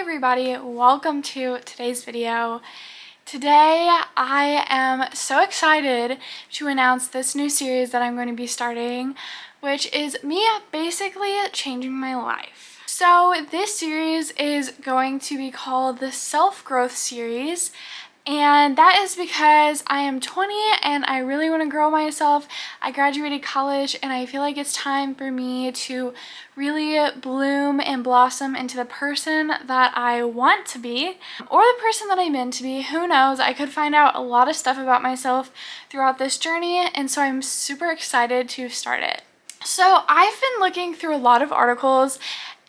everybody, welcome to today's video. Today I am so excited to announce this new series that I'm going to be starting, which is me basically changing my life. So this series is going to be called the Self-Growth Series, and that is because I am 20 and I really want to grow myself. I graduated college and I feel like it's time for me to really bloom and blossom into the person that I want to be, or the person that I'm meant to be. Who knows? I could find out a lot of stuff about myself throughout this journey, and so I'm super excited to start it. So I've been looking through a lot of articles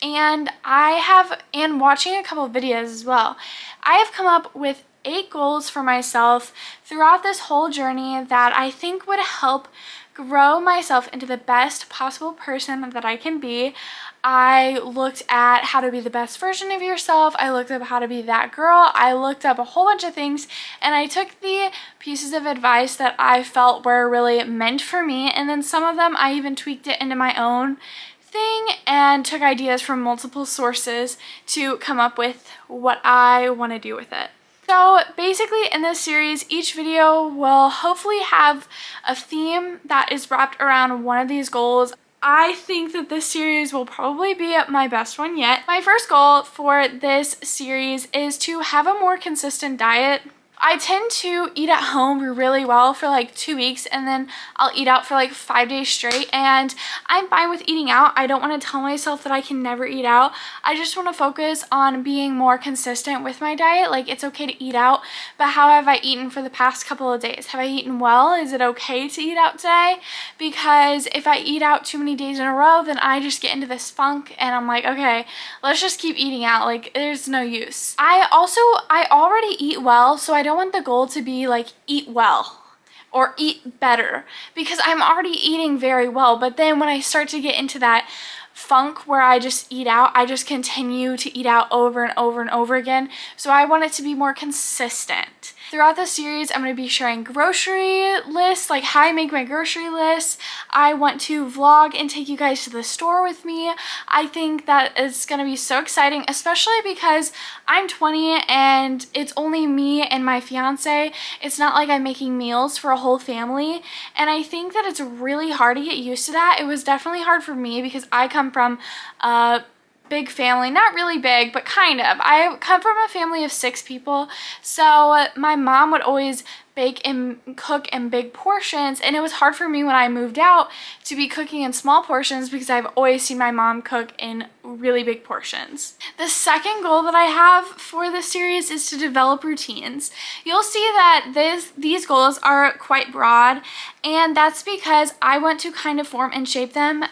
and watching a couple of videos as well. I have come up with 8 goals for myself throughout this whole journey that I think would help grow myself into the best possible person that I can be. I looked at how to be the best version of yourself. I looked up how to be that girl. I looked up a whole bunch of things, and I took the pieces of advice that I felt were really meant for me, and then some of them I even tweaked it into my own thing and took ideas from multiple sources to come up with what I want to do with it. So basically in this series, each video will hopefully have a theme that is wrapped around one of these goals. I think that this series will probably be my best one yet. My first goal for this series is to have a more consistent diet. I tend to eat at home really well for like 2 weeks, and then I'll eat out for like 5 days straight, and I'm fine with eating out. I don't want to tell myself that I can never eat out. I just want to focus on being more consistent with my diet. Like, it's okay to eat out, but how have I eaten for the past couple of days? Have I eaten well? Is it okay to eat out today? Because if I eat out too many days in a row, then I just get into this funk and I'm like, okay, let's just keep eating out. Like, there's no use. I already eat well, so I don't want the goal to be like eat well or eat better, because I'm already eating very well. But then when I start to get into that funk where I just eat out, I just continue to eat out over and over and over again. So I want it to be more consistent. Throughout this series, I'm going to be sharing grocery lists, like how I make my grocery lists. I want to vlog and take you guys to the store with me. I think that is going to be so exciting, especially because I'm 20 and it's only me and my fiance. It's not like I'm making meals for a whole family, and I think that it's really hard to get used to that. It was definitely hard for me because I come from a big family, not really big, but kind of. I come from a family of 6 people, so my mom would always bake and cook in big portions, and it was hard for me when I moved out to be cooking in small portions because I've always seen my mom cook in really big portions. The second goal that I have for this series is to develop routines. You'll see that these goals are quite broad, and that's because I want to kind of form and shape them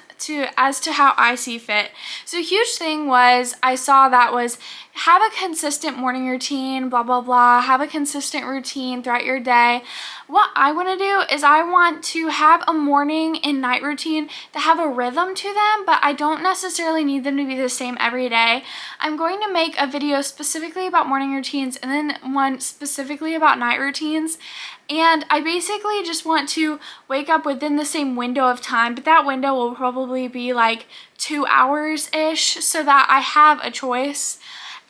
as to how I see fit. So a huge thing I saw that was have a consistent morning routine, blah, blah, blah, have a consistent routine throughout your day. What I want to do is I want to have a morning and night routine that have a rhythm to them, but I don't necessarily need them to be the same every day. I'm going to make a video specifically about morning routines and then one specifically about night routines. And I basically just want to wake up within the same window of time, but that window will probably be like 2 hours-ish, so that I have a choice.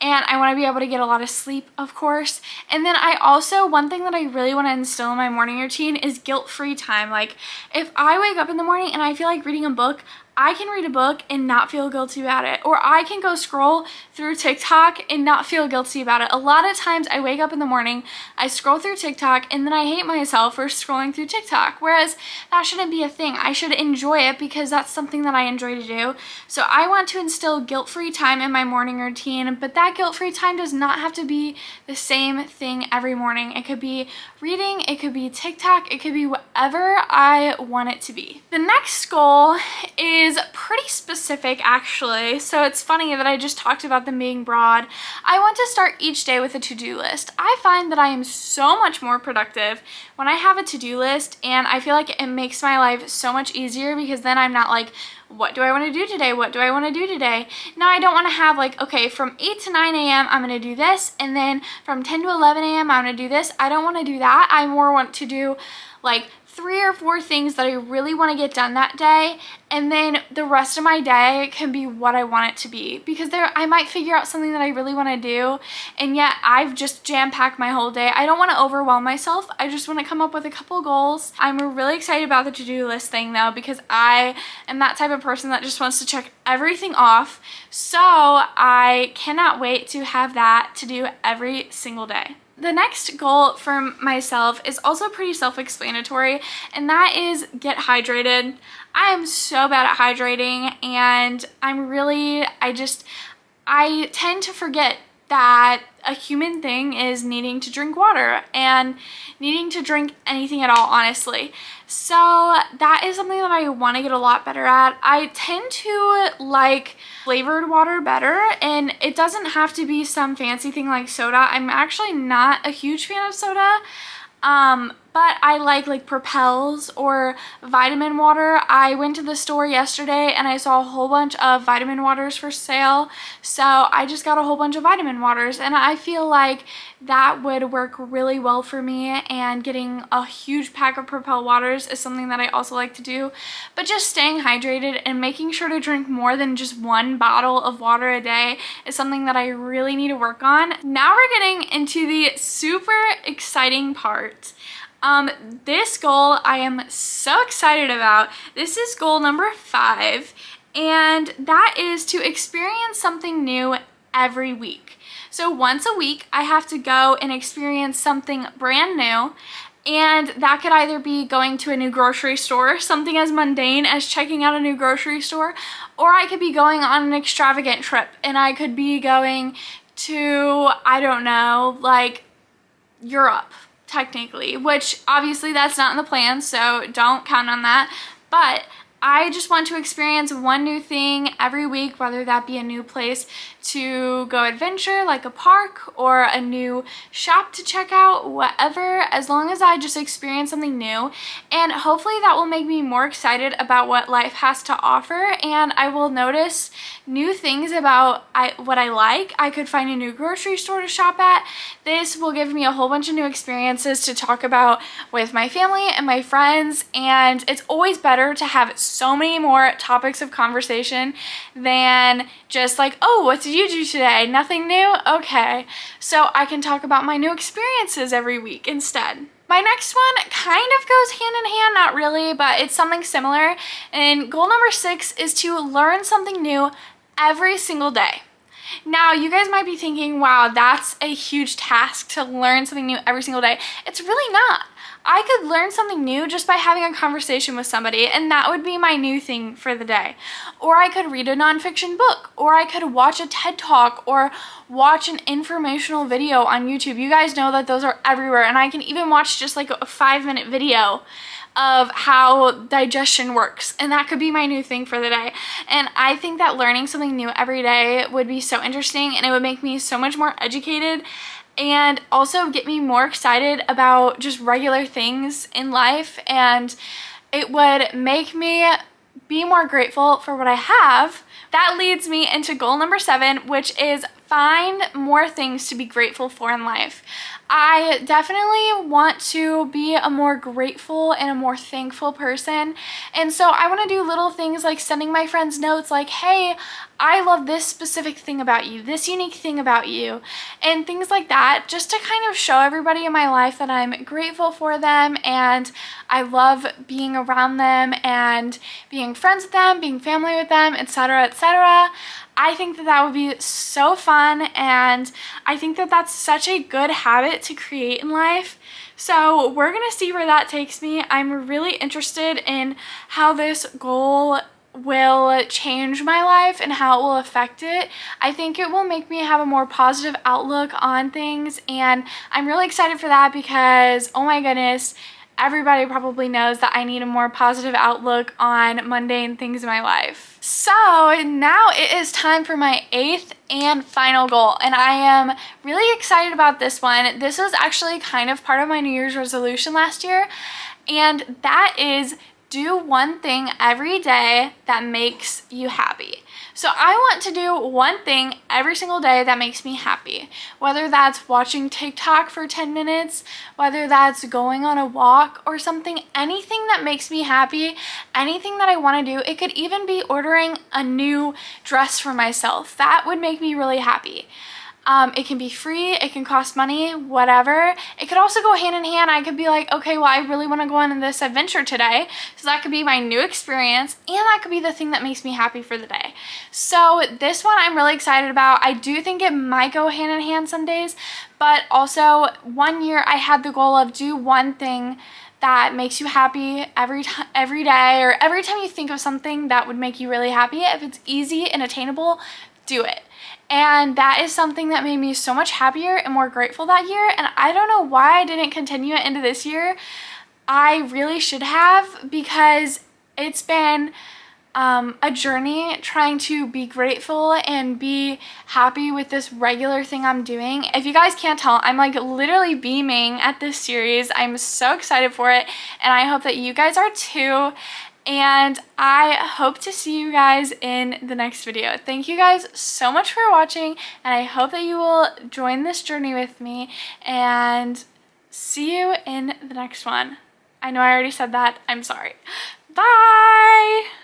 And I want to be able to get a lot of sleep, of course. And then one thing that I really want to instill in my morning routine is guilt-free time. Like, if I wake up in the morning and I feel like reading a book, I can read a book and not feel guilty about it. Or I can go scroll through TikTok and not feel guilty about it. A lot of times I wake up in the morning, I scroll through TikTok, and then I hate myself for scrolling through TikTok. Whereas that shouldn't be a thing. I should enjoy it because that's something that I enjoy to do. So I want to instill guilt-free time in my morning routine, but that guilt-free time does not have to be the same thing every morning. It could be reading, it could be TikTok, it could be whatever I want it to be. The next goal is pretty specific, actually, so it's funny that I just talked about them being broad. I want to start each day with a to-do list. I find that I am so much more productive when I have a to-do list, and I feel like it makes my life so much easier because then I'm not like, what do I want to do today? What do I want to do today? Now, I don't want to have like, okay, from 8 to 9 a.m. I'm going to do this, and then from 10 to 11 a.m. I'm going to do this. I don't want to do that. I more want to do like 3 or 4 things that I really want to get done that day, and then the rest of my day can be what I want it to be, because I might figure out something that I really want to do, and yet I've just jam-packed my whole day. I don't want to overwhelm myself. I just want to come up with a couple goals. I'm really excited about the to-do list thing though, because I am that type of person that just wants to check everything off, so I cannot wait to have that to do every single day. The next goal for myself is also pretty self-explanatory, and that is get hydrated. I am so bad at hydrating, and I tend to forget that a human thing is needing to drink water and needing to drink anything at all, honestly. So that is something that I want to get a lot better at. I tend to like flavored water better, and it doesn't have to be some fancy thing like soda. I'm actually not a huge fan of soda. But I like Propels or vitamin water. I went to the store yesterday and I saw a whole bunch of vitamin waters for sale, so I just got a whole bunch of vitamin waters, and I feel like that would work really well for me, and getting a huge pack of Propel waters is something that I also like to do. But just staying hydrated and making sure to drink more than just 1 bottle of water a day is something that I really need to work on. Now we're getting into the super exciting part. This goal I am so excited about. This is goal number 5, and that is to experience something new every week. So once a week, I have to go and experience something brand new, and that could either be going to a new grocery store, something as mundane as checking out a new grocery store, or I could be going on an extravagant trip, and I could be going to, I don't know, like Europe, technically, which obviously that's not in the plan, so don't count on that. But I just want to experience one new thing every week, whether that be a new place to go adventure, like a park, or a new shop to check out, whatever, as long as I just experience something new. And hopefully that will make me more excited about what life has to offer, and I will notice new things about what I like. I could find a new grocery store to shop at. This will give me a whole bunch of new experiences to talk about with my family and my friends, and it's always better to have so many more topics of conversation than just like, oh, what did you do today? Nothing new? Okay. So I can talk about my new experiences every week instead. My next one kind of goes hand in hand, not really, but it's something similar. And goal number 6 is to learn something new every single day. Now, you guys might be thinking, wow, that's a huge task to learn something new every single day. It's really not. I could learn something new just by having a conversation with somebody, and that would be my new thing for the day. Or I could read a nonfiction book, or I could watch a TED Talk, or watch an informational video on YouTube. You guys know that those are everywhere, and I can even watch just like a 5-minute video of how digestion works, and that could be my new thing for the day. And I think that learning something new every day would be so interesting, and it would make me so much more educated, and also get me more excited about just regular things in life, and it would make me be more grateful for what I have. That leads me into goal number 7, which is find more things to be grateful for in life. I definitely want to be a more grateful and a more thankful person, and so I want to do little things like sending my friends notes like, hey, I love this specific thing about you, this unique thing about you, and things like that, just to kind of show everybody in my life that I'm grateful for them and I love being around them and being friends with them, being family with them, etc., etc. I think that that would be so fun, and I think that that's such a good habit to create in life. So we're gonna see where that takes me. I'm really interested in how this goal will change my life and how it will affect it. I think it will make me have a more positive outlook on things, and I'm really excited for that because, oh my goodness, everybody probably knows that I need a more positive outlook on mundane things in my life. So now it is time for my 8th and final goal, and I am really excited about this one. This was actually kind of part of my New Year's resolution last year, and that is do one thing every day that makes you happy. So I want to do one thing every single day that makes me happy. Whether that's watching TikTok for 10 minutes, whether that's going on a walk or something, anything that makes me happy, anything that I want to do. It could even be ordering a new dress for myself. That would make me really happy. It can be free, it can cost money, whatever. It could also go hand in hand. I could be like, okay, well, I really want to go on this adventure today. So that could be my new experience, and that could be the thing that makes me happy for the day. So this one I'm really excited about. I do think it might go hand in hand some days, but also one year I had the goal of do one thing that makes you happy every day, or every time you think of something that would make you really happy. If it's easy and attainable, do it. And that is something that made me so much happier and more grateful that year. And I don't know why I didn't continue it into this year. I really should have, because it's been a journey trying to be grateful and be happy with this regular thing I'm doing. If you guys can't tell, I'm like literally beaming at this series. I'm so excited for it, and I hope that you guys are too. And I hope to see you guys in the next video. Thank you guys so much for watching, and I hope that you will join this journey with me, and see you in the next one. I know I already said that. I'm sorry. Bye!